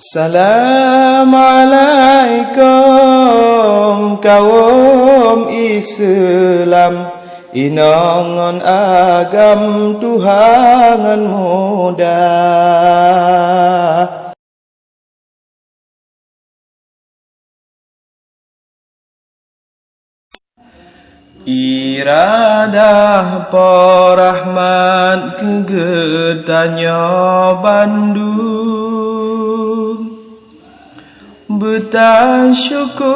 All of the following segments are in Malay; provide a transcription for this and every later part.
Assalamualaikum kaum Islam, inongon agam Tuhan muda. Iradah porahmat kegetanya Bandung, bersyukur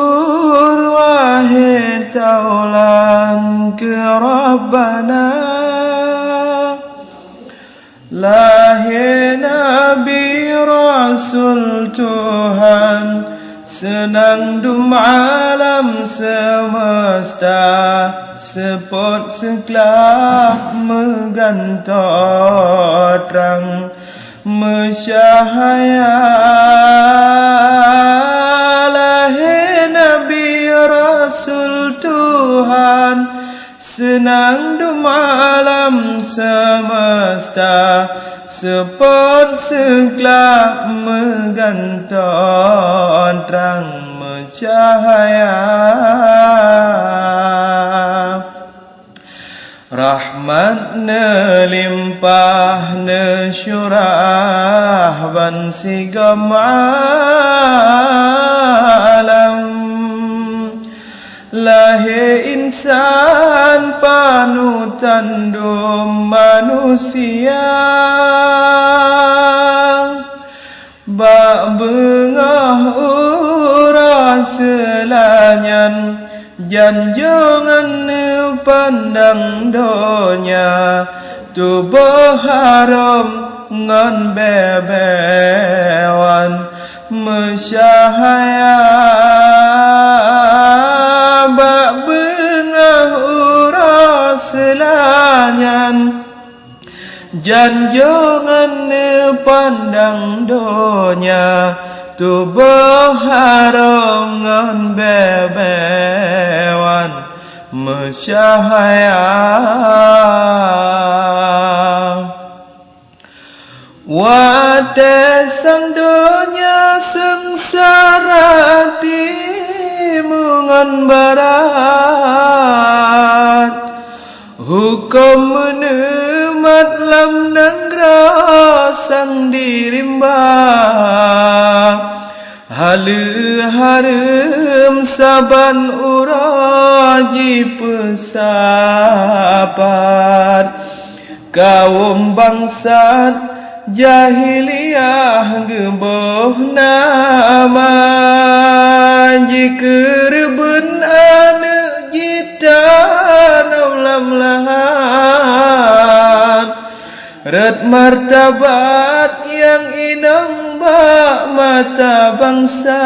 wahai taulan ke Rabbana. Lahir Nabi Rasul Tuhan, senang dum alam semesta, sepot sekelap menggantau terang mencahaya. Lahir Nabi Rasul Tuhan, senang dum alam semesta, sepot sekelap menggantau terang mencahaya. Rahmat nelimpah nesyurah ban sigam alam. Lahir insan panutan dum manusia, bak bengah uras selanyan, janjongan pandang donya, tubuh haram ngan bebewan mesyahaya. Bak bengah uras selanyan, janjongan pandang donya, tubuh haram ngan bebewan mesyahaya. Watesang donya sengsara timungan barat, hukum menemat lam nangra sang dirimba. Halu harum saban uraji pesapat, kaum bangsat jahiliyah geboh nama. Jika reben anak jitan ulam lahat, red martabat yang inang bak mata bangsa,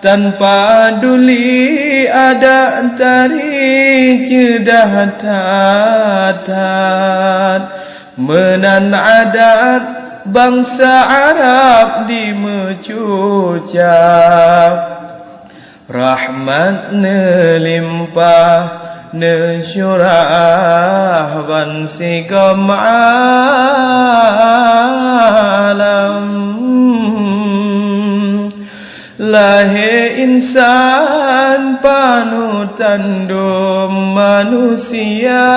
tanpa duli ada antari jedah tatat. Menan adat bangsa Arab di mecucap, rahmat nelimpah nesyurah ban sigam alam. Lahir insan panutan dum manusia,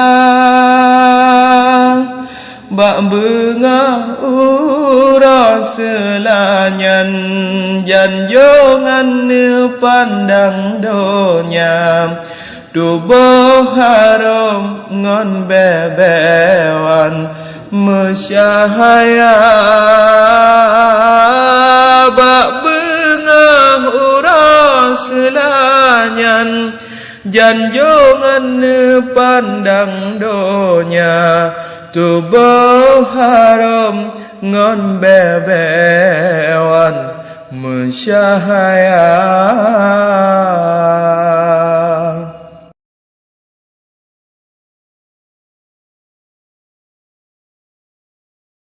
bak bengah uras selanyan, janjongan pandang donya, tubuh haram ngon bebewan mesyahaya. Bak bengah uras selanyan, janjongan pandang donya, tubuh haram ngon bebewan mesyahaya.